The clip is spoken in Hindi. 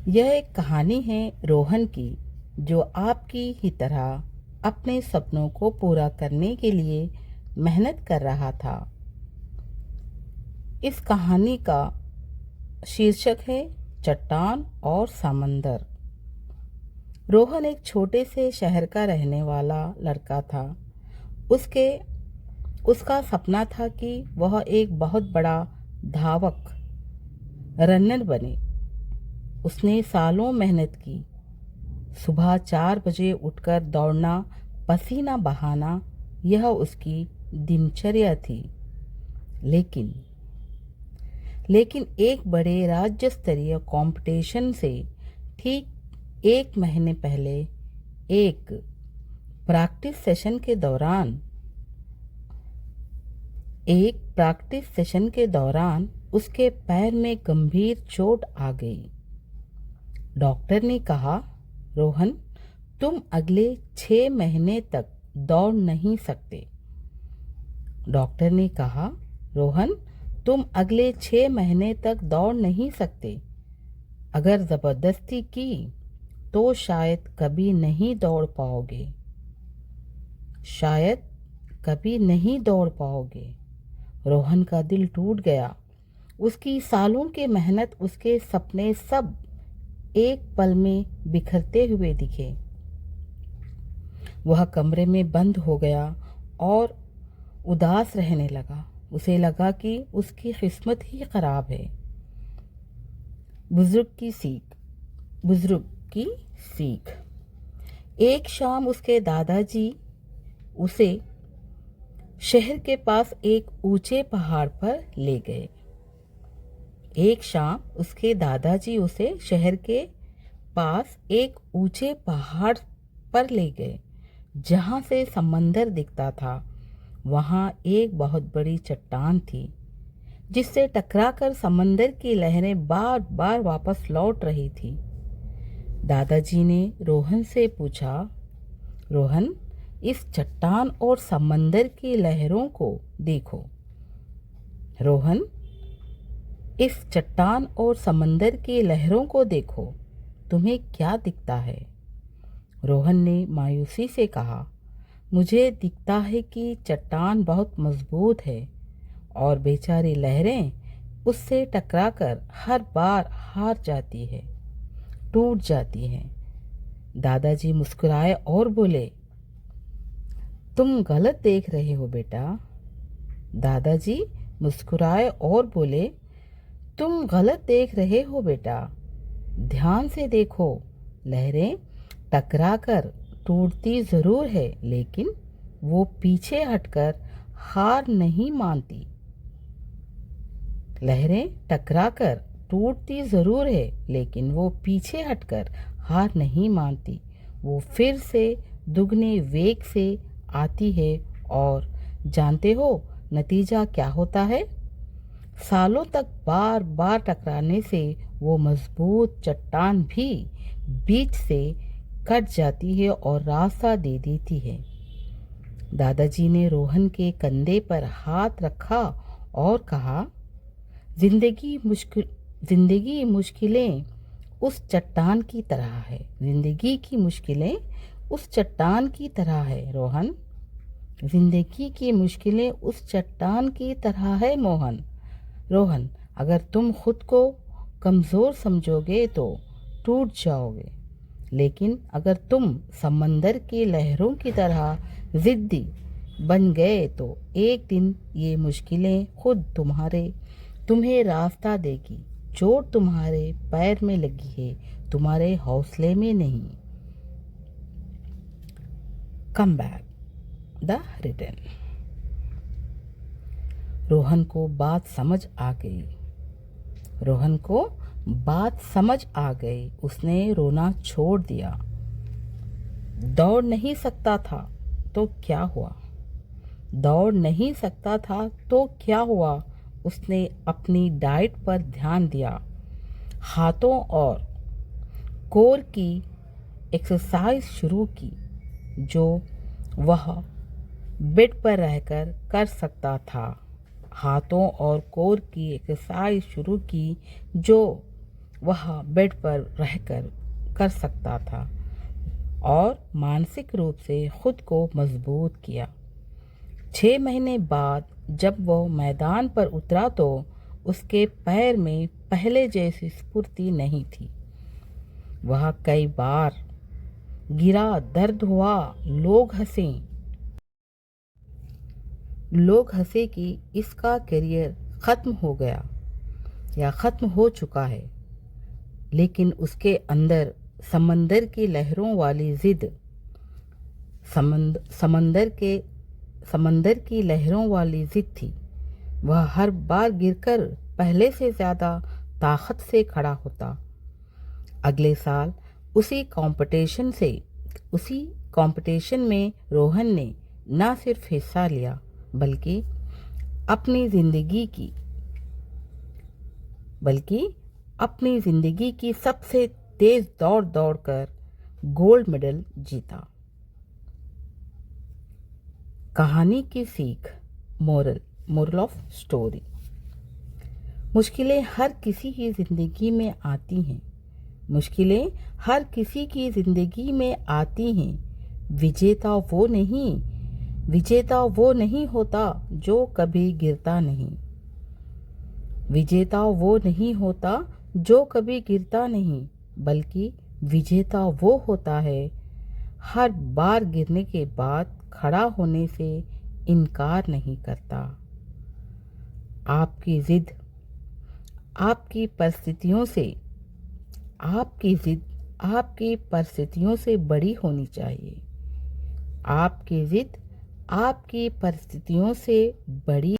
यह एक कहानी है रोहन की, जो आपकी ही तरह अपने सपनों को पूरा करने के लिए मेहनत कर रहा था। इस कहानी का शीर्षक है चट्टान और समंदर। रोहन एक छोटे से शहर का रहने वाला लड़का था। उसके उसका सपना था कि वह एक बहुत बड़ा धावक रनर बने। उसने सालों मेहनत की। सुबह 4 बजे उठकर दौड़ना, पसीना बहाना, यह उसकी दिनचर्या थी। लेकिन लेकिन एक बड़े राज्य स्तरीय कंपटीशन से ठीक 1 महीने पहले एक प्रैक्टिस सेशन के दौरान उसके पैर में गंभीर चोट आ गई। डॉक्टर ने कहा, रोहन, तुम अगले 6 महीने तक दौड़ नहीं सकते। डॉक्टर ने कहा, रोहन, तुम अगले 6 महीने तक दौड़ नहीं सकते। अगर जबरदस्ती की तो शायद कभी नहीं दौड़ पाओगे। शायद कभी नहीं दौड़ पाओगे। रोहन का दिल टूट गया। उसकी सालों की मेहनत, उसके सपने सब एक पल में बिखरते हुए दिखे। वह कमरे में बंद हो गया और उदास रहने लगा। उसे लगा कि उसकी किस्मत ही खराब है। बुजुर्ग की सीख। एक शाम उसके दादाजी उसे शहर के पास एक ऊंचे पहाड़ पर ले गए। एक शाम उसके दादाजी उसे शहर के पास एक ऊंचे पहाड़ पर ले गए, जहां से समंदर दिखता था। वहां एक बहुत बड़ी चट्टान थी, जिससे टकराकर समंदर की लहरें बार बार वापस लौट रही थी। दादाजी ने रोहन से पूछा, रोहन, इस चट्टान और समंदर की लहरों को देखो। रोहन, इस चट्टान और समंदर की लहरों को देखो, तुम्हें क्या दिखता है? रोहन ने मायूसी से कहा, मुझे दिखता है कि चट्टान बहुत मजबूत है और बेचारी लहरें उससे टकराकर हर बार हार जाती है, टूट जाती हैं। दादाजी मुस्कुराए और बोले, तुम गलत देख रहे हो बेटा। दादाजी मुस्कुराए और बोले, तुम गलत देख रहे हो बेटा। ध्यान से देखो, लहरें टकराकर टूटती जरूर है, लेकिन वो पीछे हटकर हार नहीं मानती। लहरें टकराकर टूटती जरूर है, लेकिन वो पीछे हटकर हार नहीं मानती। वो फिर से दुगने वेग से आती है और जानते हो नतीजा क्या होता है? सालों तक बार बार टकराने से वो मजबूत चट्टान भी बीच से कट जाती है और रास्ता दे देती है। दादाजी ने रोहन के कंधे पर हाथ रखा और कहा, जिंदगी मुश्किलें उस चट्टान की तरह है। जिंदगी की मुश्किलें उस चट्टान की तरह है रोहन। जिंदगी की मुश्किलें उस चट्टान की तरह है मोहन। रोहन, अगर तुम खुद को कमज़ोर समझोगे तो टूट जाओगे, लेकिन अगर तुम समंदर की लहरों की तरह जिद्दी बन गए तो एक दिन ये मुश्किलें खुद तुम्हें रास्ता देगी। चोट तुम्हारे पैर में लगी है, तुम्हारे हौसले में नहीं। Come back the return. Rohan को बात समझ आ गई। उसने रोना छोड़ दिया। दौड़ नहीं सकता था तो क्या हुआ? दौड़ नहीं सकता था तो क्या हुआ? उसने अपनी डाइट पर ध्यान दिया, हाथों और कोर की एक्सरसाइज शुरू की, जो वह बेड पर रहकर कर सकता था। हाथों और कोर की एक्सरसाइज शुरू की, जो वह बेड पर रहकर कर सकता था और मानसिक रूप से खुद को मजबूत किया। 6 महीने बाद जब वह मैदान पर उतरा तो उसके पैर में पहले जैसी स्फूर्ति नहीं थी। वह कई बार गिरा, दर्द हुआ, लोग हंसे कि इसका करियर ख़त्म हो गया या ख़त्म हो चुका है, लेकिन उसके अंदर समंदर की लहरों वाली जिद, समंदर की लहरों वाली जिद थी। वह हर बार गिरकर पहले से ज़्यादा ताकत से खड़ा होता। अगले साल उसी कंपटीशन में रोहन ने न सिर्फ हिस्सा लिया बल्कि अपनी ज़िंदगी की सबसे तेज़ दौड़कर गोल्ड मेडल जीता। कहानी की सीख, मोरल ऑफ स्टोरी। मुश्किलें हर किसी की ज़िंदगी में आती हैं। विजेता वो नहीं होता जो कभी गिरता नहीं, बल्कि विजेता वो होता है हर बार गिरने के बाद खड़ा होने से इनकार नहीं करता। आपकी जिद आपकी परिस्थितियों से बड़ी होनी चाहिए। आपकी जिद आपकी परिस्थितियों से बड़ी